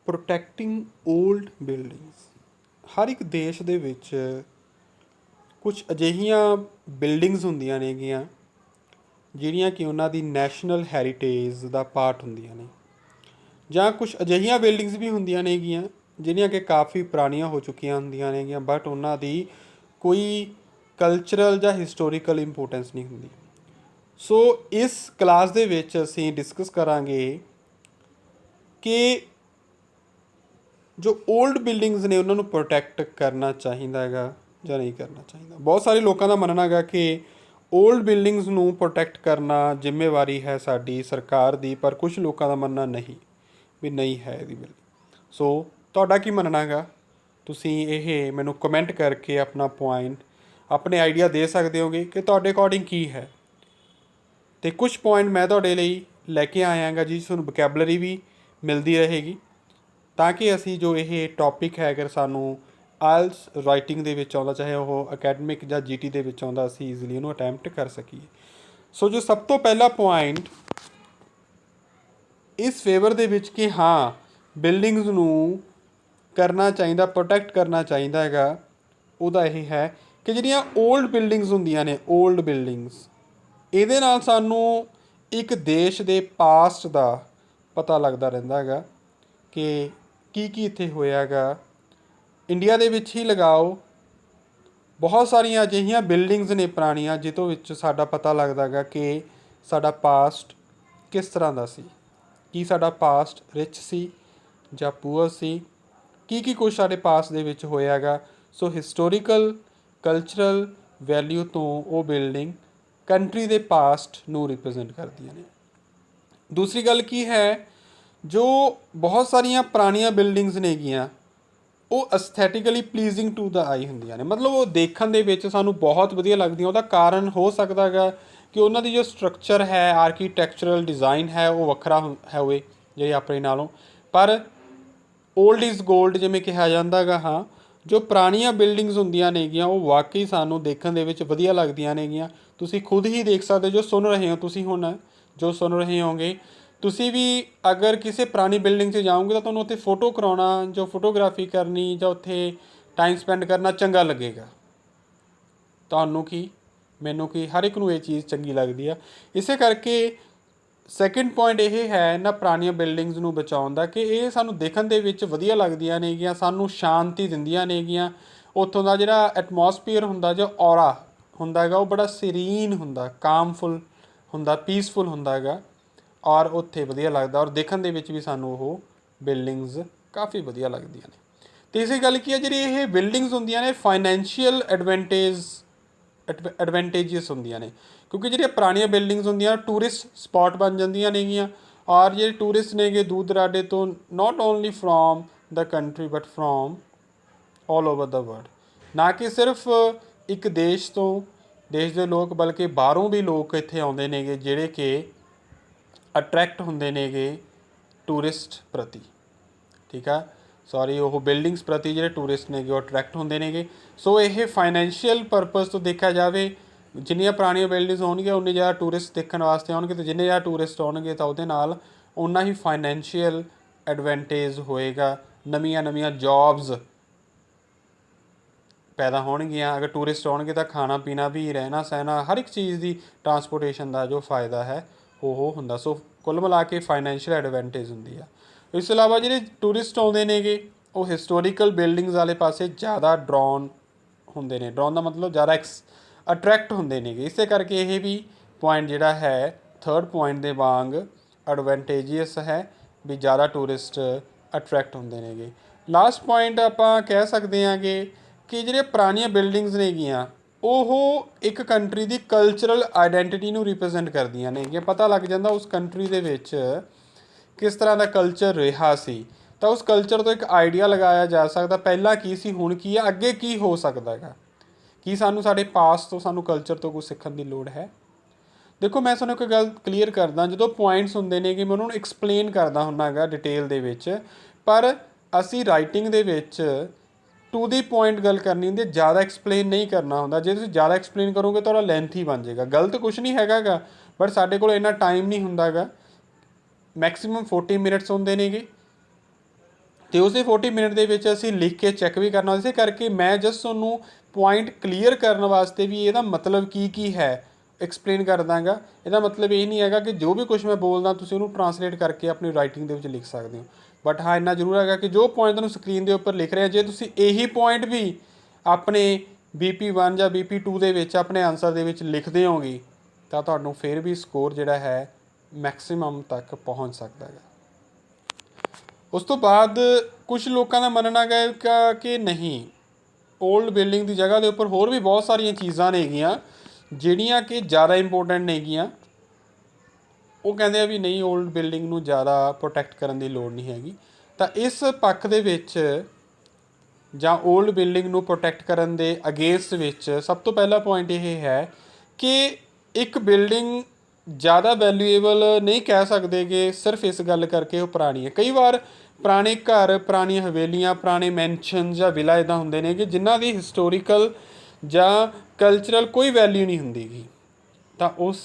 Protecting old buildings. ਹਰ ਇੱਕ ਦੇਸ਼ ਦੇ ਵਿੱਚ ਕੁਛ ਅਜਿਹੀਆਂ ਬਿਲਡਿੰਗਸ ਹੁੰਦੀਆਂ ਨੇਗੀਆਂ ਜਿਹੜੀਆਂ ਕਿ ਉਹਨਾਂ ਦੀ ਨੈਸ਼ਨਲ ਹੈਰੀਟੇਜ ਦਾ ਪਾਰਟ ਹੁੰਦੀਆਂ ਨੇ, ਜਾਂ ਕੁਛ ਅਜਿਹੀਆਂ ਬਿਲਡਿੰਗਸ ਵੀ ਹੁੰਦੀਆਂ ਨੇਗੀਆਂ ਜਿਹੜੀਆਂ ਕਿ ਕਾਫੀ ਪੁਰਾਣੀਆਂ ਹੋ ਚੁੱਕੀਆਂ ਹੁੰਦੀਆਂ ਨੇਗੀਆਂ, ਬਟ ਉਹਨਾਂ ਦੀ ਕੋਈ ਕਲਚਰਲ ਜਾਂ ਹਿਸਟੋਰੀਕਲ ਇੰਪੋਰਟੈਂਸ ਨਹੀਂ ਹੁੰਦੀ। ਸੋ ਇਸ ਕਲਾਸ ਦੇ ਵਿੱਚ ਅਸੀਂ ਡਿਸਕਸ ਕਰਾਂਗੇ ਕਿ ਜੋ ਓਲਡ ਬਿਲਡਿੰਗਸ ਨੇ ਉਹਨਾਂ ਨੂੰ ਪ੍ਰੋਟੈਕਟ ਕਰਨਾ ਚਾਹੀਦਾ ਹੈਗਾ ਜਾਂ ਨਹੀਂ ਕਰਨਾ ਚਾਹੀਦਾ। ਬਹੁਤ ਸਾਰੇ ਲੋਕਾਂ ਦਾ ਮੰਨਣਾ ਹੈਗਾ ਕਿ ਓਲਡ ਬਿਲਡਿੰਗਸ ਨੂੰ ਪ੍ਰੋਟੈਕਟ ਕਰਨਾ ਜ਼ਿੰਮੇਵਾਰੀ ਹੈ ਸਾਡੀ ਸਰਕਾਰ ਦੀ, ਪਰ ਕੁਝ ਲੋਕਾਂ ਦਾ ਮੰਨਣਾ ਨਹੀਂ ਵੀ ਨਹੀਂ ਹੈ ਇਹਦੀ ਬਿਲਡਿੰਗ। ਸੋ ਤੁਹਾਡਾ ਕੀ ਮੰਨਣਾ ਹੈਗਾ? ਤੁਸੀਂ ਇਹ ਮੈਨੂੰ ਕਮੈਂਟ ਕਰਕੇ ਆਪਣਾ ਪੁਆਇੰਟ, ਆਪਣੇ ਆਈਡੀਆ ਦੇ ਸਕਦੇ ਹੋਗੇ ਕਿ ਤੁਹਾਡੇ ਅਕੋਰਡਿੰਗ ਕੀ ਹੈ। ਅਤੇ ਕੁਛ ਪੁਆਇੰਟ ਮੈਂ ਤੁਹਾਡੇ ਲਈ ਲੈ ਕੇ ਆਇਆ ਗਾ ਜੀ, ਤੁਹਾਨੂੰ ਵੋਕੈਬਲਰੀ ਵੀ ਮਿਲਦੀ ਰਹੇਗੀ ਤਾਂ ਕਿ ਅਸੀਂ ਜੋ ਇਹ ਟੌਪਿਕ ਹੈ, ਅਗਰ ਸਾਨੂੰ ਆਇਲਸ ਰਾਈਟਿੰਗ ਦੇ ਵਿੱਚ ਆਉਂਦਾ, ਚਾਹੇ ਉਹ ਅਕੈਡਮਿਕ ਜਾਂ GT ਦੇ ਵਿੱਚ ਆਉਂਦਾ, ਅਸੀਂ ਈਜ਼ੀਲੀ ਉਹਨੂੰ ਅਟੈਂਪਟ ਕਰ ਸਕੀਏ। ਸੋ ਜੋ ਸਭ ਤੋਂ ਪਹਿਲਾ ਪੁਆਇੰਟ ਇਸ ਫੇਵਰ ਦੇ ਵਿੱਚ ਕਿ ਹਾਂ ਬਿਲਡਿੰਗਸ ਨੂੰ ਕਰਨਾ ਚਾਹੀਦਾ, ਪ੍ਰੋਟੈਕਟ ਕਰਨਾ ਚਾਹੀਦਾ ਹੈਗਾ, ਉਹਦਾ ਇਹ ਹੈ ਕਿ ਜਿਹੜੀਆਂ ਓਲਡ ਬਿਲਡਿੰਗਸ ਹੁੰਦੀਆਂ ਨੇ, ਓਲਡ ਬਿਲਡਿੰਗਸ, ਇਹਦੇ ਨਾਲ ਸਾਨੂੰ ਇੱਕ ਦੇਸ਼ ਦੇ ਪਾਸਟ ਦਾ ਪਤਾ ਲੱਗਦਾ ਰਹਿੰਦਾ ਹੈਗਾ ਕਿ ਕੀ ਕੀ ਇੱਥੇ ਹੋਇਆ ਹੈਗਾ। ਇੰਡੀਆ ਦੇ ਵਿੱਚ ਹੀ ਲਗਾਓ, ਬਹੁਤ ਸਾਰੀਆਂ ਅਜਿਹੀਆਂ ਬਿਲਡਿੰਗਸ ਨੇ ਪੁਰਾਣੀਆਂ ਜਿਹਦੇ ਵਿੱਚ ਸਾਡਾ ਪਤਾ ਲੱਗਦਾ ਹੈਗਾ ਕਿ ਸਾਡਾ ਪਾਸਟ ਕਿਸ ਤਰ੍ਹਾਂ ਦਾ ਸੀ, ਕੀ ਸਾਡਾ ਪਾਸਟ ਰਿਚ ਸੀ ਜਾਂ ਪੂਅਰ ਸੀ, ਕੀ ਕੁਛ ਸਾਡੇ ਪਾਸਟ ਦੇ ਵਿੱਚ ਹੋਇਆ ਹੈਗਾ। ਸੋ ਹਿਸਟੋਰੀਕਲ ਕਲਚਰਲ ਵੈਲਿਊ ਤੋਂ ਉਹ ਬਿਲਡਿੰਗ ਕੰਟਰੀ ਦੇ ਪਾਸਟ ਨੂੰ ਰਿਪਰੈਜ਼ੈਂਟ ਕਰਦੀਆਂ ਨੇ। ਦੂਸਰੀ ਗੱਲ ਕੀ ਹੈ, ਜੋ ਬਹੁਤ ਸਾਰੀਆਂ ਪੁਰਾਣੀਆਂ ਬਿਲਡਿੰਗਸ ਨੇਗੀਆਂ ਉਹ ਅਸਥੈਟਿਕਲੀ ਪਲੀਜ਼ਿੰਗ ਟੂ ਦਾ ਆਈ ਹੁੰਦੀਆਂ ਨੇ, ਮਤਲਬ ਉਹ ਦੇਖਣ ਦੇ ਵਿੱਚ ਸਾਨੂੰ ਬਹੁਤ ਵਧੀਆ ਲੱਗਦੀਆਂ। ਉਹਦਾ ਕਾਰਨ ਹੋ ਸਕਦਾ ਹੈਗਾ ਕਿ ਉਹਨਾਂ ਦੀ ਜੋ ਸਟਰਕਚਰ ਹੈ, ਆਰਕੀਟੈਕਚਰਲ ਡਿਜ਼ਾਈਨ ਹੈ, ਉਹ ਵੱਖਰਾ ਹੋਵੇ ਜੇ ਆਪਣੇ ਨਾਲੋਂ, ਪਰ ਓਲਡ ਇਜ਼ ਗੋਲਡ ਜਿਵੇਂ ਕਿਹਾ ਜਾਂਦਾ ਹੈਗਾ। ਹਾਂ, ਜੋ ਪੁਰਾਣੀਆਂ ਬਿਲਡਿੰਗਸ ਹੁੰਦੀਆਂ ਨੇਗੀਆਂ ਉਹ ਵਾਕਈ ਸਾਨੂੰ ਦੇਖਣ ਦੇ ਵਿੱਚ ਵਧੀਆ ਲੱਗਦੀਆਂ ਨੇਗੀਆਂ। ਤੁਸੀਂ ਖੁਦ ਹੀ ਦੇਖ ਸਕਦੇ ਜੋ ਸੁਣ ਰਹੇ ਹੋ, ਤੁਸੀਂ ਹੁਣ ਜੋ ਸੁਣ ਰਹੇ ਹੋਗੇ, ਤੁਸੀਂ ਵੀ ਅਗਰ ਕਿਸੇ ਪੁਰਾਣੀ ਬਿਲਡਿੰਗ 'ਚ ਜਾਓਗੇ ਤਾਂ ਤੁਹਾਨੂੰ ਉੱਥੇ ਫੋਟੋ ਕਰਾਉਣਾ, ਜੋ ਫੋਟੋਗ੍ਰਾਫੀ ਕਰਨੀ ਜਾਂ ਉੱਥੇ ਟਾਈਮ ਸਪੈਂਡ ਕਰਨਾ ਚੰਗਾ ਲੱਗੇਗਾ। ਤੁਹਾਨੂੰ ਕੀ, ਮੈਨੂੰ ਕੀ, ਹਰ ਇੱਕ ਨੂੰ ਇਹ ਚੀਜ਼ ਚੰਗੀ ਲੱਗਦੀ ਆ। ਇਸੇ ਕਰਕੇ ਸੈਕਿੰਡ ਪੁਆਇੰਟ ਇਹ ਹੈ ਇਹਨਾਂ ਪੁਰਾਣੀਆਂ ਬਿਲਡਿੰਗਸ ਨੂੰ ਬਚਾਉਣ ਦਾ ਕਿ ਇਹ ਸਾਨੂੰ ਦੇਖਣ ਦੇ ਵਿੱਚ ਵਧੀਆ ਲੱਗਦੀਆਂ ਨੇਗੀਆਂ, ਸਾਨੂੰ ਸ਼ਾਂਤੀ ਦਿੰਦੀਆਂ ਨੇਗੀਆਂ। ਉੱਥੋਂ ਦਾ ਜਿਹੜਾ ਐਟਮੋਸਫੀਅਰ ਹੁੰਦਾ, ਜੋ ਔਰਾ ਹੁੰਦਾ ਹੈਗਾ, ਉਹ ਬੜਾ ਸੀਰੀਨ ਹੁੰਦਾ, ਕਾਮਫੁਲ ਹੁੰਦਾ, ਪੀਸਫੁਲ ਹੁੰਦਾ ਹੈਗਾ, ਔਰ ਉੱਥੇ ਵਧੀਆ ਲੱਗਦਾ, ਔਰ ਦੇਖਣ ਦੇ ਵਿੱਚ ਵੀ ਸਾਨੂੰ ਉਹ ਬਿਲਡਿੰਗਸ ਕਾਫੀ ਵਧੀਆ ਲੱਗਦੀਆਂ ਨੇ। ਤੀਸਰੀ ਗੱਲ ਕੀ ਹੈ, ਜਿਹੜੀ ਇਹ ਬਿਲਡਿੰਗਸ ਹੁੰਦੀਆਂ ਨੇ ਫਾਈਨੈਂਸ਼ੀਅਲ ਐਡਵਾਂਟੇਜਸ ਹੁੰਦੀਆਂ ਨੇ, ਕਿਉਂਕਿ ਜਿਹੜੀਆਂ ਪੁਰਾਣੀਆਂ ਬਿਲਡਿੰਗਸ ਹੁੰਦੀਆਂ ਟੂਰਿਸਟ ਸਪੌਟ ਬਣ ਜਾਂਦੀਆਂ ਨੇਗੀਆਂ, ਔਰ ਜਿਹੜੇ ਟੂਰਿਸਟ ਨੇਗੇ ਦੂਰ ਦਰਾਡੇ ਤੋਂ, not only from the country but from all over the world, ਨਾ ਕਿ ਸਿਰਫ ਇੱਕ ਦੇਸ਼ ਤੋਂ, ਦੇਸ਼ ਦੇ ਲੋਕ, ਬਲਕਿ ਬਾਹਰੋਂ ਵੀ ਲੋਕ ਇੱਥੇ ਆਉਂਦੇ ਨੇਗੇ ਜਿਹੜੇ ਕਿ ਅਟਰੈਕਟ ਹੁੰਦੇ ਨੇਗੇ ਟੂਰਿਸਟ ਪ੍ਰਤੀ, ਠੀਕ ਆ, ਸੌਰੀ, ਉਹ ਬਿਲਡਿੰਗਸ ਪ੍ਰਤੀ ਜਿਹੜੇ ਟੂਰਿਸਟ ਨੇਗੇ ਉਹ ਅਟਰੈਕਟ ਹੁੰਦੇ ਨੇਗੇ। ਸੋ ਇਹ ਫਾਈਨੈਂਸ਼ੀਅਲ ਪਰਪਸ ਤੋਂ ਦੇਖਿਆ ਜਾਵੇ, ਜਿੰਨੀਆਂ ਪੁਰਾਣੀਆਂ ਬਿਲਡਿੰਗਸ ਹੋਣਗੀਆਂ ਉਨੇ ਜ਼ਿਆਦਾ ਟੂਰਿਸਟ ਦੇਖਣ ਵਾਸਤੇ ਆਉਣਗੇ, ਅਤੇ ਜਿੰਨੇ ਜ਼ਿਆਦਾ ਟੂਰਿਸਟ ਆਉਣਗੇ ਤਾਂ ਉਹਦੇ ਨਾਲ ਓਨਾ ਹੀ ਫਾਈਨੈਂਸ਼ੀਅਲ ਐਡਵਾਂਟੇਜ ਹੋਏਗਾ, ਨਵੀਆਂ ਨਵੀਆਂ ਜੋਬਸ ਪੈਦਾ ਹੋਣਗੀਆਂ। ਅਗਰ ਟੂਰਿਸਟ ਆਉਣਗੇ ਤਾਂ ਖਾਣਾ ਪੀਣਾ ਵੀ, ਰਹਿਣਾ ਸਹਿਣਾ, ਹਰ ਇੱਕ ਚੀਜ਼ ਦੀ, ਟਰਾਂਸਪੋਰਟੇਸ਼ਨ ਦਾ ਜੋ ਫਾਇਦਾ ਹੈ ਉਹ ਹੁੰਦਾ। ਸੋ ਕੁੱਲ ਮਿਲਾ ਕੇ ਫਾਈਨੈਂਸ਼ੀਅਲ ਐਡਵਾਂਟੇਜ ਹੁੰਦੀ ਆ। ਇਸ ਤੋਂ ਇਲਾਵਾ ਜਿਹੜੇ ਟੂਰਿਸਟ ਆਉਂਦੇ ਨੇਗੇ ਉਹ ਹਿਸਟੋਰੀਕਲ ਬਿਲਡਿੰਗਸ ਵਾਲੇ ਪਾਸੇ ਜ਼ਿਆਦਾ ਡਰਾਉਨ ਹੁੰਦੇ ਨੇ, ਡਰਾਉਨ ਦਾ ਮਤਲਬ ਜ਼ਿਆਦਾ ਅਟਰੈਕਟ ਹੁੰਦੇ ਨੇਗੇ। ਇਸੇ ਕਰਕੇ ਇਹ ਵੀ ਪੁਆਇੰਟ ਜਿਹੜਾ ਹੈ ਥਰਡ ਪੁਆਇੰਟ ਦੇ ਵਾਂਗ ਐਡਵਾਂਟੇਜੀਅਸ ਹੈ, ਵੀ ਜ਼ਿਆਦਾ ਟੂਰਿਸਟ ਅਟਰੈਕਟ ਹੁੰਦੇ ਨੇਗੇ। ਲਾਸਟ ਪੁਆਇੰਟ ਆਪਾਂ ਕਹਿ ਸਕਦੇ ਹਾਂਗੇ ਕਿ ਜਿਹੜੀਆਂ ਪੁਰਾਣੀਆਂ ਬਿਲਡਿੰਗਸ ਨੇਗੀਆਂ ਉਹ ਇੱਕ ਕੰਟਰੀ ਦੀ ਕਲਚਰਲ ਆਈਡੈਂਟੀਟੀ ਨੂੰ ਰਿਪਰੈਜ਼ੈਂਟ ਕਰਦੀਆਂ ਨੇਗੀਆਂ। ਪਤਾ ਲੱਗ ਜਾਂਦਾ ਉਸ ਕੰਟਰੀ ਦੇ ਵਿੱਚ ਕਿਸ ਤਰ੍ਹਾਂ ਦਾ ਕਲਚਰ ਰਿਹਾ ਸੀ, ਤਾਂ ਉਸ ਕਲਚਰ ਤੋਂ ਇੱਕ ਆਈਡੀਆ ਲਗਾਇਆ ਜਾ ਸਕਦਾ ਪਹਿਲਾਂ ਕੀ ਸੀ, ਹੁਣ ਕੀ ਆ, ਅੱਗੇ ਕੀ ਹੋ ਸਕਦਾ ਹੈਗਾ, ਕੀ ਸਾਨੂੰ ਸਾਡੇ ਪਾਸਟ ਤੋਂ, ਸਾਨੂੰ ਕਲਚਰ ਤੋਂ ਕੁਛ ਸਿੱਖਣ ਦੀ ਲੋੜ ਹੈ। ਦੇਖੋ, ਮੈਂ ਤੁਹਾਨੂੰ ਇੱਕ ਗੱਲ ਕਲੀਅਰ ਕਰਦਾ, ਜਦੋਂ ਪੁਆਇੰਟਸ ਹੁੰਦੇ ਨੇ ਕਿ ਮੈਂ ਉਹਨਾਂ ਨੂੰ ਐਕਸਪਲੇਨ ਕਰਦਾ ਹੁੰਦਾ ਹੈਗਾ ਡਿਟੇਲ ਦੇ ਵਿੱਚ, ਪਰ ਅਸੀਂ ਰਾਈਟਿੰਗ ਦੇ ਵਿੱਚ ਟੂ ਦੀ ਪੁਆਇੰਟ ਗੱਲ ਕਰਨੀ ਹੁੰਦੀ ਹੈ, ਜ਼ਿਆਦਾ ਐਕਸਪਲੇਨ ਨਹੀਂ ਕਰਨਾ ਹੁੰਦਾ। ਜੇ ਤੁਸੀਂ ਜ਼ਿਆਦਾ ਐਕਸਪਲੇਨ ਕਰੋਗੇ ਤਾਂ ਉਹਦਾ ਲੈਂਥੀ ਬਣ ਜਾਏਗਾ। ਗਲਤ ਕੁਛ ਨਹੀਂ ਹੈਗਾ ਗਾ, ਬਟ ਸਾਡੇ ਕੋਲ ਇੰਨਾ ਟਾਈਮ ਨਹੀਂ ਹੁੰਦਾ ਗਾ। ਮੈਕਸੀਮਮ 40 ਮਿੰਟਸ ਹੁੰਦੇ ਨੇਗੇ, ਤੇ ਉਸੇ 40 ਮਿੰਟ ਦੇ ਵਿੱਚ ਅਸੀਂ ਲਿਖ ਕੇ ਚੈੱਕ ਵੀ ਕਰਨਾ। ਇਸੇ ਕਰਕੇ ਮੈਂ ਜਸਟ ਤੁਹਾਨੂੰ ਪੁਆਇੰਟ ਕਲੀਅਰ ਕਰਨ ਵਾਸਤੇ ਵੀ ਇਹਦਾ ਮਤਲਬ ਕੀ ਹੈ ਐਕਸਪਲੇਨ ਕਰ ਦਾਂਗਾ। ਇਹਦਾ ਮਤਲਬ ਇਹ ਨਹੀਂ ਹੈਗਾ ਕਿ ਜੋ ਵੀ ਕੁਛ ਮੈਂ ਬੋਲਦਾ ਤੁਸੀਂ ਉਹਨੂੰ ਟਰਾਂਸਲੇਟ ਕਰਕੇ ਆਪਣੀ ਰਾਈਟਿੰਗ ਦੇ ਵਿੱਚ ਲਿਖ ਸਕਦੇ ਹੋ। ਬਟ ਹਾਂ ਇੰਨਾ ਜ਼ਰੂਰ ਹੈਗਾ ਕਿ ਜੋ ਪੁਆਇੰਟ ਤੁਹਾਨੂੰ ਸਕਰੀਨ ਦੇ ਉੱਪਰ ਲਿਖ ਰਿਹਾ, ਜੇ ਤੁਸੀਂ ਇਹੀ ਪੁਆਇੰਟ ਵੀ ਆਪਣੇ BP1 ਜਾਂ BP2 ਦੇ ਵਿੱਚ ਆਪਣੇ ਆਨਸਰ ਦੇ ਵਿੱਚ ਲਿਖਦੇ ਹੋਗੇ ਤਾਂ ਤੁਹਾਨੂੰ ਫਿਰ ਵੀ ਸਕੋਰ ਜਿਹੜਾ ਹੈ ਮੈਕਸਿਮਮ ਤੱਕ ਪਹੁੰਚ ਸਕਦਾ ਹੈ। ਉਸ ਤੋਂ ਬਾਅਦ ਕੁਝ ਲੋਕਾਂ ਦਾ ਮੰਨਣਾ ਹੈਗਾ ਕਿ ਨਹੀਂ, ਓਲਡ ਬਿਲਡਿੰਗ ਦੀ ਜਗ੍ਹਾ ਦੇ ਉੱਪਰ ਹੋਰ ਵੀ ਬਹੁਤ ਸਾਰੀਆਂ ਚੀਜ਼ਾਂ ਨੇਗੀਆਂ ਜਿਹੜੀਆਂ ਕਿ ਜ਼ਿਆਦਾ ਇੰਪੋਰਟੈਂਟ ਨੇਗੀਆਂ। ਉਹ ਕਹਿੰਦੇ ਆ ਵੀ ਨਹੀਂ, ਓਲਡ ਬਿਲਡਿੰਗ ਨੂੰ ਜ਼ਿਆਦਾ ਪ੍ਰੋਟੈਕਟ ਕਰਨ ਦੀ ਲੋੜ ਨਹੀਂ ਹੈਗੀ। ਤਾਂ ਇਸ ਪੱਖ ਦੇ ਵਿੱਚ ਜਾਂ ਓਲਡ ਬਿਲਡਿੰਗ ਨੂੰ ਪ੍ਰੋਟੈਕਟ ਕਰਨ ਦੇ ਅਗੇਂਸਟ ਵਿੱਚ ਸਭ ਤੋਂ ਪਹਿਲਾ ਪੁਆਇੰਟ ਇਹ ਹੈ ਕਿ ਇੱਕ ਬਿਲਡਿੰਗ ਜ਼ਿਆਦਾ ਵੈਲਿਊਏਬਲ ਨਹੀਂ ਕਹਿ ਸਕਦੇ ਕਿ ਸਿਰਫ ਇਸ ਗੱਲ ਕਰਕੇ ਉਹ ਪੁਰਾਣੀ ਹੈ। ਕਈ ਵਾਰ ਪੁਰਾਣੇ ਘਰ, ਪੁਰਾਣੀਆਂ ਹਵੇਲੀਆਂ, ਪੁਰਾਣੇ ਮੈਂਸ਼ਨ ਜਾਂ ਵਿਲਾ ਇੱਦਾਂ ਹੁੰਦੇ ਨੇ ਕਿ ਜਿਨ੍ਹਾਂ ਦੀ ਹਿਸਟੋਰੀਕਲ ਜਾਂ ਕਲਚਰਲ ਕੋਈ ਵੈਲਿਊ ਨਹੀਂ ਹੁੰਦੀ ਗੀ। ਤਾਂ ਉਸ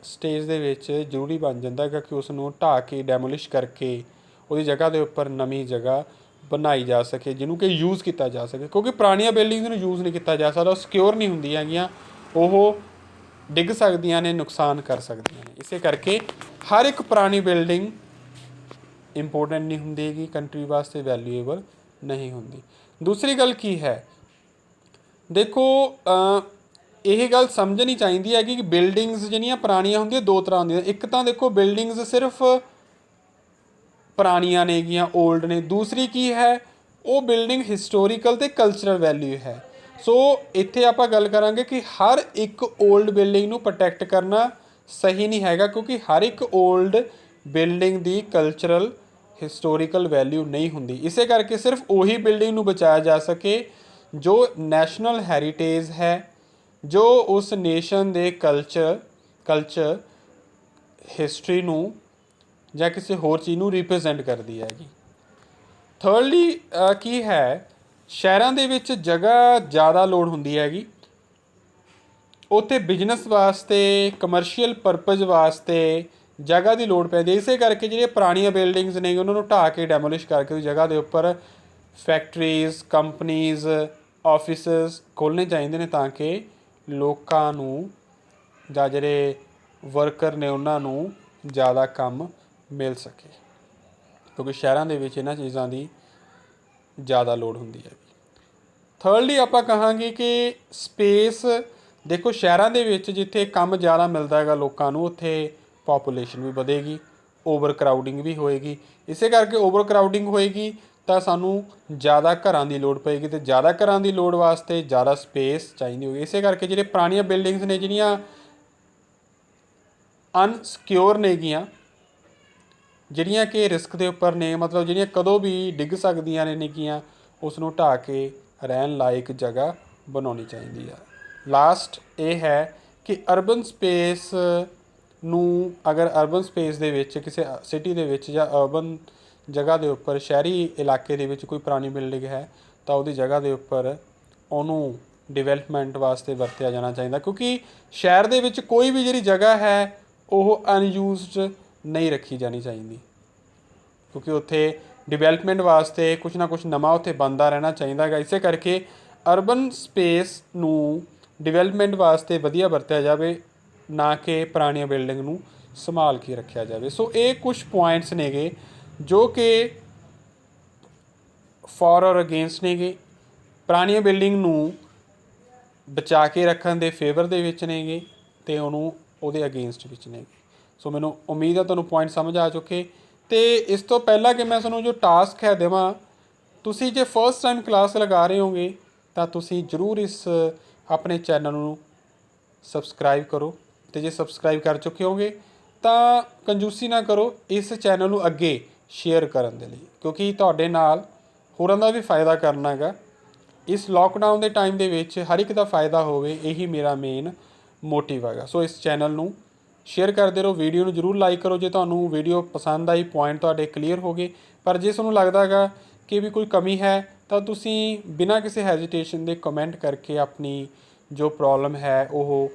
ਸਟੇਜ ਦੇ ਵਿੱਚ ਜ਼ਰੂਰੀ ਬਣ ਜਾਂਦਾ ਹੈਗਾ ਕਿ ਉਸ ਨੂੰ ਢਾਹ ਕੇ ਡੈਮੋਲਿਸ਼ ਕਰਕੇ ਉਹਦੀ ਜਗ੍ਹਾ ਦੇ ਉੱਪਰ ਨਵੀਂ ਜਗ੍ਹਾ ਬਣਾਈ ਜਾ ਸਕੇ ਜਿਹਨੂੰ ਕਿ ਯੂਜ਼ ਕੀਤਾ ਜਾ ਸਕੇ। ਕਿਉਂਕਿ ਪੁਰਾਣੀਆਂ ਬਿਲਡਿੰਗਸ ਨੂੰ ਯੂਜ਼ ਨਹੀਂ ਕੀਤਾ ਜਾ ਸਕਦਾ, ਉਹ ਸਿਕਿਉਰ ਨਹੀਂ ਹੁੰਦੀਆਂ ਹੈਗੀਆਂ, ਉਹ ਡਿੱਗ ਸਕਦੀਆਂ ਨੇ, ਨੁਕਸਾਨ ਕਰ ਸਕਦੀਆਂ ਨੇ। ਇਸੇ ਕਰਕੇ ਹਰ ਇੱਕ ਪੁਰਾਣੀ ਬਿਲਡਿੰਗ ਇੰਪੋਰਟੈਂਟ ਨਹੀਂ ਹੁੰਦੀ ਹੈਗੀ, ਕੰਟਰੀ ਵਾਸਤੇ ਵੈਲਿਊਏਬਲ ਨਹੀਂ ਹੁੰਦੀ। ਦੂਸਰੀ ਗੱਲ ਕੀ ਹੈ, ਦੇਖੋ ਇਹ ਗੱਲ ਸਮਝਣੀ ਚਾਹੀਦੀ ਹੈਗੀ ਕਿ ਬਿਲਡਿੰਗਸ ਜਿਹੜੀਆਂ ਪੁਰਾਣੀਆਂ ਹੁੰਦੀਆਂ ਦੋ ਤਰ੍ਹਾਂ ਹੁੰਦੀਆਂ। ਇੱਕ ਤਾਂ ਦੇਖੋ ਬਿਲਡਿੰਗਸ ਸਿਰਫ ਪੁਰਾਣੀਆਂ ਨੇਗੀਆਂ, ਓਲਡ ਨੇ। ਦੂਸਰੀ ਕੀ ਹੈ, ਉਹ ਬਿਲਡਿੰਗ ਹਿਸਟੋਰੀਕਲ ਅਤੇ ਕਲਚਰਲ ਵੈਲਿਊ ਹੈ। ਸੋ ਇੱਥੇ ਆਪਾਂ ਗੱਲ ਕਰਾਂਗੇ ਕਿ ਹਰ ਇੱਕ ਓਲਡ ਬਿਲਡਿੰਗ ਨੂੰ ਪ੍ਰੋਟੈਕਟ ਕਰਨਾ ਸਹੀ ਨਹੀਂ ਹੈਗਾ, ਕਿਉਂਕਿ ਹਰ ਇੱਕ ਓਲਡ ਬਿਲਡਿੰਗ ਦੀ ਕਲਚਰਲ ਹਿਸਟੋਰੀਕਲ ਵੈਲਿਊ ਨਹੀਂ ਹੁੰਦੀ। ਇਸੇ ਕਰਕੇ ਸਿਰਫ ਉਹੀ ਬਿਲਡਿੰਗ ਨੂੰ ਬਚਾਇਆ ਜਾ ਸਕੇ ਜੋ ਨੈਸ਼ਨਲ ਹੈਰੀਟੇਜ ਹੈ, ਜੋ ਉਸ ਨੇਸ਼ਨ ਦੇ ਕਲਚਰ ਹਿਸਟਰੀ ਨੂੰ ਜਾਂ ਕਿਸੇ ਹੋਰ ਚੀਜ਼ ਨੂੰ ਰਿਪਰੈਜ਼ੈਂਟ ਕਰਦੀ ਹੈਗੀ। ਥਰਡਲੀ ਕੀ ਹੈ, ਸ਼ਹਿਰਾਂ ਦੇ ਵਿੱਚ ਜਗ੍ਹਾ ਜ਼ਿਆਦਾ ਲੋੜ ਹੁੰਦੀ ਹੈਗੀ, ਉੱਥੇ ਬਿਜ਼ਨਸ ਵਾਸਤੇ, ਕਮਰਸ਼ੀਅਲ ਪਰਪਜ਼ ਵਾਸਤੇ ਜਗ੍ਹਾ ਦੀ ਲੋੜ ਪੈਂਦੀ ਹੈ। ਇਸੇ ਕਰਕੇ ਜਿਹੜੀਆਂ ਪੁਰਾਣੀਆਂ ਬਿਲਡਿੰਗਸ ਨੇ ਉਹਨਾਂ ਨੂੰ ਢਾਹ ਕੇ ਡੈਮੋਲਿਸ਼ ਕਰਕੇ ਉਸ ਜਗ੍ਹਾ ਦੇ ਉੱਪਰ ਫੈਕਟਰੀਜ਼, ਕੰਪਨੀਜ਼, ਆਫਿਸਿਸ ਖੋਲ੍ਹਣੇ ਚਾਹੀਦੇ ਨੇ ਤਾਂ ਕਿ ਲੋਕਾਂ ਨੂੰ ਜਾਂ ਜਿਹੜੇ ਵਰਕਰ ਨੇ ਉਹਨਾਂ ਨੂੰ ਜ਼ਿਆਦਾ ਕੰਮ ਮਿਲ ਸਕੇ, ਕਿਉਂਕਿ ਸ਼ਹਿਰਾਂ ਦੇ ਵਿੱਚ ਇਹਨਾਂ ਚੀਜ਼ਾਂ ਦੀ ਜ਼ਿਆਦਾ ਲੋੜ ਹੁੰਦੀ ਹੈ। ਥਰਡਲੀ ਆਪਾਂ ਕਹਾਂਗੇ ਕਿ ਸਪੇਸ, ਦੇਖੋ ਸ਼ਹਿਰਾਂ ਦੇ ਵਿੱਚ ਜਿੱਥੇ ਕੰਮ ਜ਼ਿਆਦਾ ਮਿਲਦਾ ਹੈਗਾ ਲੋਕਾਂ ਨੂੰ, ਉੱਥੇ ਪਾਪੂਲੇਸ਼ਨ ਵੀ ਵਧੇਗੀ, ਓਵਰ ਕਰਾਊਡਿੰਗ ਵੀ ਹੋਏਗੀ। ਇਸੇ ਕਰਕੇ ਓਵਰ ਕਰਾਊਡਿੰਗ ਹੋਏਗੀ ਤਾਂ ਸਾਨੂੰ ਜ਼ਿਆਦਾ ਘਰਾਂ ਦੀ ਲੋੜ ਪਏਗੀ, ਅਤੇ ਜ਼ਿਆਦਾ ਘਰਾਂ ਦੀ ਲੋੜ ਵਾਸਤੇ ਜ਼ਿਆਦਾ ਸਪੇਸ ਚਾਹੀਦੀ ਹੋਏਗੀ। ਇਸੇ ਕਰਕੇ ਜਿਹੜੇ ਪੁਰਾਣੀਆਂ ਬਿਲਡਿੰਗਸ ਨੇ ਜਿਹੜੀਆਂ ਅਨਸਿਕਿਉਰ ਨੇਗੀਆਂ, ਜਿਹੜੀਆਂ ਕਿ ਰਿਸਕ ਦੇ ਉੱਪਰ ਨੇ, ਮਤਲਬ ਜਿਹੜੀਆਂ ਕਦੋਂ ਵੀ ਡਿੱਗ ਸਕਦੀਆਂ ਨੇ ਨੇਗੀਆਂ, ਉਸ ਨੂੰ ਢਾਹ ਕੇ ਰਹਿਣ ਲਾਇਕ ਜਗ੍ਹਾ ਬਣਾਉਣੀ ਚਾਹੀਦੀ ਆ। ਲਾਸਟ ਇਹ ਹੈ ਕਿ ਅਰਬਨ ਸਪੇਸ ਨੂੰ, ਅਗਰ ਅਰਬਨ ਸਪੇਸ ਦੇ ਵਿੱਚ ਕਿਸੇ ਸਿਟੀ ਦੇ ਵਿੱਚ ਜਾਂ ਅਰਬਨ ਜਗ੍ਹਾ ਦੇ ਉੱਪਰ, ਸ਼ਹਿਰੀ ਇਲਾਕੇ ਦੇ ਵਿੱਚ ਕੋਈ ਪੁਰਾਣੀ ਬਿਲਡਿੰਗ ਹੈ ਤਾਂ ਉਹਦੀ ਜਗ੍ਹਾ ਦੇ ਉੱਪਰ ਉਹਨੂੰ ਡਿਵੈਲਪਮੈਂਟ ਵਾਸਤੇ ਵਰਤਿਆ ਜਾਣਾ ਚਾਹੀਦਾ, ਕਿਉਂਕਿ ਸ਼ਹਿਰ ਦੇ ਵਿੱਚ ਕੋਈ ਵੀ ਜਿਹੜੀ ਜਗ੍ਹਾ ਹੈ ਉਹ ਅਨਯੂਜ਼ਡ ਨਹੀਂ ਰੱਖੀ ਜਾਣੀ ਚਾਹੀਦੀ, ਕਿਉਂਕਿ ਉੱਥੇ ਡਿਵੈਲਪਮੈਂਟ ਵਾਸਤੇ ਕੁਛ ਨਾ ਕੁਛ ਨਵਾਂ ਉੱਥੇ ਬਣਦਾ ਰਹਿਣਾ ਚਾਹੀਦਾ ਹੈਗਾ। ਇਸੇ ਕਰਕੇ ਅਰਬਨ ਸਪੇਸ ਨੂੰ ਡਿਵੈਲਪਮੈਂਟ ਵਾਸਤੇ ਵਧੀਆ ਵਰਤਿਆ ਜਾਵੇ, ਨਾ ਕਿ ਪੁਰਾਣੀਆਂ ਬਿਲਡਿੰਗ ਨੂੰ ਸੰਭਾਲ ਕੇ ਰੱਖਿਆ ਜਾਵੇ। ਸੋ ਇਹ ਕੁਛ ਪੁਆਇੰਟਸ ਨੇਗੇ ਜੋ ਕਿ ਫੋਰ ਔਰ ਅਗੇਂਸਟ ਨੇਗੇ, ਪੁਰਾਣੀਆਂ ਬਿਲਡਿੰਗ ਨੂੰ ਬਚਾ ਕੇ ਰੱਖਣ ਦੇ ਫੇਵਰ ਦੇ ਵਿੱਚ ਨੇਗੇ ਅਤੇ ਉਹਨੂੰ ਉਹਦੇ ਅਗੇਂਸਟ ਵਿੱਚ ਨੇਗੇ। ਸੋ ਮੈਨੂੰ ਉਮੀਦ ਹੈ ਤੁਹਾਨੂੰ ਪੁਆਇੰਟ ਸਮਝ ਆ ਚੁੱਕੇ। ਅਤੇ ਇਸ ਤੋਂ ਪਹਿਲਾਂ ਕਿ ਮੈਂ ਤੁਹਾਨੂੰ ਜੋ ਟਾਸਕ ਹੈ ਦੇਵਾਂ, ਤੁਸੀਂ ਜੇ ਫਸਟ ਟਾਈਮ ਕਲਾਸ ਲਗਾ ਰਹੇ ਹੋਗੇ ਤਾਂ ਤੁਸੀਂ ਜ਼ਰੂਰ ਇਸ ਆਪਣੇ ਚੈਨਲ ਨੂੰ ਸਬਸਕ੍ਰਾਈਬ ਕਰੋ, ਅਤੇ ਜੇ ਸਬਸਕ੍ਰਾਈਬ ਕਰ ਚੁੱਕੇ ਹੋਗੇ ਤਾਂ ਕੰਜੂਸੀ ਨਾ ਕਰੋ ਇਸ ਚੈਨਲ ਨੂੰ ਅੱਗੇ ਸ਼ੇਅਰ ਕਰਨ ਦੇ ਲਈ, ਕਿਉਂਕਿ ਤੁਹਾਡੇ ਨਾਲ ਹੋਰਾਂ ਦਾ ਵੀ ਫਾਇਦਾ ਕਰਨਾ ਹੈਗਾ। ਇਸ ਲੋਕਡਾਊਨ ਦੇ ਟਾਈਮ ਦੇ ਵਿੱਚ ਹਰ ਇੱਕ ਦਾ ਫਾਇਦਾ ਹੋਵੇ, ਇਹੀ ਮੇਰਾ ਮੇਨ ਮੋਟਿਵ ਹੈਗਾ। ਸੋ ਇਸ ਚੈਨਲ ਨੂੰ ਸ਼ੇਅਰ ਕਰਦੇ ਰਹੋ, ਵੀਡੀਓ ਨੂੰ ਜ਼ਰੂਰ ਲਾਈਕ ਕਰੋ ਜੇ ਤੁਹਾਨੂੰ ਵੀਡੀਓ ਪਸੰਦ ਆਈ, ਪੁਆਇੰਟ ਤੁਹਾਡੇ ਕਲੀਅਰ ਹੋ ਗਏ। ਪਰ ਜੇ ਤੁਹਾਨੂੰ ਲੱਗਦਾ ਹੈਗਾ ਕਿ ਵੀ ਕੋਈ ਕਮੀ ਹੈ ਤਾਂ ਤੁਸੀਂ ਬਿਨਾਂ ਕਿਸੇ ਹੈਜ਼ੀਟੇਸ਼ਨ ਦੇ ਕਮੈਂਟ ਕਰਕੇ ਆਪਣੀ ਜੋ ਪ੍ਰੋਬਲਮ ਹੈ ਉਹ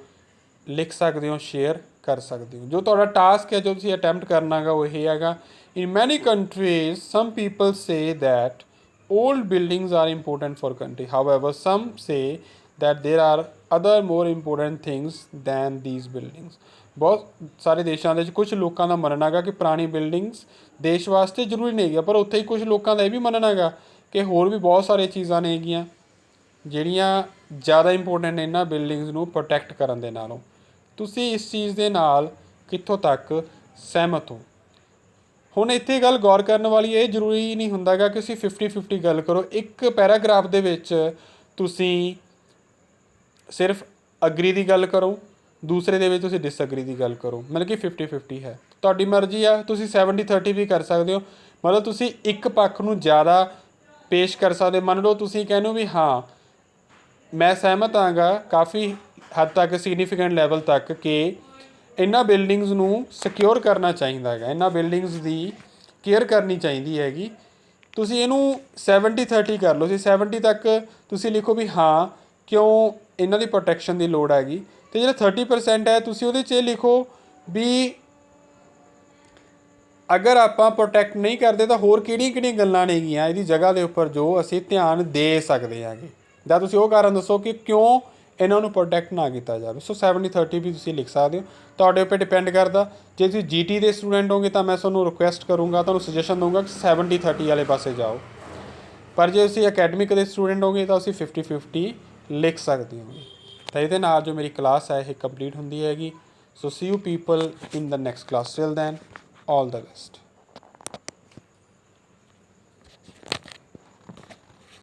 ਲਿਖ ਸਕਦੇ ਹੋ, ਸ਼ੇਅਰ ਕਰ ਸਕਦੇ ਹੋ। ਜੋ ਤੁਹਾਡਾ ਟਾਸਕ ਹੈ, ਜੋ ਤੁਸੀਂ ਅਟੈਂਪਟ ਕਰਨਾ ਹੈਗਾ ਉਹ ਇਹ ਹੈਗਾ In many countries, some people say that old buildings are important for country. However, some say that there are other more important things than these buildings. ਬਹੁਤ ਸਾਰੇ ਦੇਸ਼ਾਂ ਦੇ ਵਿੱਚ ਕੁਝ ਲੋਕਾਂ ਦਾ ਮੰਨਣਾ ਹੈਗਾ ਕਿ ਪੁਰਾਣੀ ਬਿਲਡਿੰਗਸ ਦੇਸ਼ ਵਾਸਤੇ ਜ਼ਰੂਰੀ ਨਹੀਂ ਹੈਗੀਆਂ, ਪਰ ਉੱਥੇ ਹੀ ਕੁਝ ਲੋਕਾਂ ਦਾ ਇਹ ਵੀ ਮੰਨਣਾ ਹੈਗਾ ਕਿ ਹੋਰ ਵੀ ਬਹੁਤ ਸਾਰੀਆਂ ਚੀਜ਼ਾਂ ਨੇ ਹੈਗੀਆਂ ਜਿਹੜੀਆਂ ਜ਼ਿਆਦਾ ਇੰਪੋਰਟੈਂਟ ਨੇ ਇਹਨਾਂ ਬਿਲਡਿੰਗਸ ਨੂੰ ਪ੍ਰੋਟੈਕਟ ਕਰਨ ਦੇ ਨਾਲੋਂ। ਤੁਸੀਂ ਇਸ ਚੀਜ਼ ਦੇ ਨਾਲ ਕਿੱਥੋਂ ਤੱਕ ਸਹਿਮਤ ਹੋ? ਹੁਣ ਇੱਥੇ ਗੱਲ ਗੌਰ ਕਰਨ ਵਾਲੀ, ਇਹ ਜ਼ਰੂਰੀ ਨਹੀਂ ਹੁੰਦਾ ਗਾ ਕਿ ਤੁਸੀਂ 50-50 ਗੱਲ ਕਰੋ। ਇੱਕ ਪੈਰਾਗ੍ਰਾਫ ਦੇ ਵਿੱਚ ਤੁਸੀਂ ਸਿਰਫ ਅਗਰੀ ਦੀ ਗੱਲ ਕਰੋ, ਦੂਸਰੇ ਦੇ ਵਿੱਚ ਤੁਸੀਂ ਡਿਸਅਗਰੀ ਦੀ ਗੱਲ ਕਰੋ, ਮਤਲਬ ਕਿ 50-50 ਹੈ। ਤੁਹਾਡੀ ਮਰਜ਼ੀ ਆ, ਤੁਸੀਂ 70-30 ਵੀ ਕਰ ਸਕਦੇ ਹੋ। ਮਤਲਬ ਤੁਸੀਂ ਇੱਕ ਪੱਖ ਨੂੰ ਜ਼ਿਆਦਾ ਪੇਸ਼ ਕਰ ਸਕਦੇ। ਮੰਨ ਲਓ ਤੁਸੀਂ ਕਹਿੰਦੇ ਹੋ ਵੀ ਹਾਂ ਮੈਂ ਸਹਿਮਤ ਹਾਂਗਾ ਕਾਫੀ ਹੱਦ ਤੱਕ, ਸਿਗਨੀਫੀਕੈਂਟ ਲੈਵਲ ਤੱਕ, ਕਿ ਇਹਨਾਂ ਬਿਲਡਿੰਗਸ ਨੂੰ ਸਿਕਿਉਰ ਕਰਨਾ ਚਾਹੀਦਾ ਹੈਗਾ, ਇਹਨਾਂ ਬਿਲਡਿੰਗਸ ਦੀ ਕੇਅਰ ਕਰਨੀ ਚਾਹੀਦੀ ਹੈਗੀ। ਤੁਸੀਂ ਇਹਨੂੰ 70-30 ਕਰ ਲਓ। ਤੁਸੀਂ 70 ਤੱਕ ਤੁਸੀਂ ਲਿਖੋ ਵੀ ਹਾਂ ਕਿਉਂ ਇਹਨਾਂ ਦੀ ਪ੍ਰੋਟੈਕਸ਼ਨ ਦੀ ਲੋੜ ਹੈਗੀ, ਅਤੇ ਜਿਹੜਾ 30% ਹੈ ਤੁਸੀਂ ਉਹਦੇ 'ਚ ਇਹ ਲਿਖੋ ਵੀ ਅਗਰ ਆਪਾਂ ਪ੍ਰੋਟੈਕਟ ਨਹੀਂ ਕਰਦੇ ਤਾਂ ਹੋਰ ਕਿਹੜੀਆਂ ਕਿਹੜੀਆਂ ਗੱਲਾਂ ਨੇਗੀਆਂ ਇਹਦੀ ਜਗ੍ਹਾ ਦੇ ਉੱਪਰ ਜੋ ਅਸੀਂ ਧਿਆਨ ਦੇ ਸਕਦੇ ਹੈਗੇ, ਜਾਂ ਤੁਸੀਂ ਉਹ ਕਾਰਨ ਦੱਸੋ ਕਿ ਕਿਉਂ ਇਹਨਾਂ ਨੂੰ ਪ੍ਰੋਟੈਕਟ ਨਾ ਕੀਤਾ ਜਾਵੇ। ਸੋ 70-30 ਵੀ ਤੁਸੀਂ ਲਿਖ ਸਕਦੇ ਹੋ, ਤੁਹਾਡੇ ਉੱਪਰ ਡਿਪੈਂਡ ਕਰਦਾ। ਜੇ ਤੁਸੀਂ GT ਦੇ ਸਟੂਡੈਂਟ ਹੋਗੇ ਤਾਂ ਮੈਂ ਤੁਹਾਨੂੰ ਰਿਕੁਐਸਟ ਕਰੂੰਗਾ, ਤੁਹਾਨੂੰ ਸੁਜੈਸ਼ਨ ਦਊਂਗਾ ਕਿ 70-30 ਵਾਲੇ ਪਾਸੇ ਜਾਓ, ਪਰ ਜੇ ਤੁਸੀਂ ਅਕੈਡਮਿਕ ਦੇ ਸਟੂਡੈਂਟ ਹੋਗੇ ਤਾਂ ਤੁਸੀਂ 50-50 ਲਿਖ ਸਕਦੇ ਹੋ। ਤਾਂ ਇਹਦੇ ਨਾਲ ਜੋ ਮੇਰੀ ਕਲਾਸ ਹੈ ਇਹ ਕੰਪਲੀਟ ਹੁੰਦੀ ਹੈਗੀ। So see you people in the next class. Till then, all the best.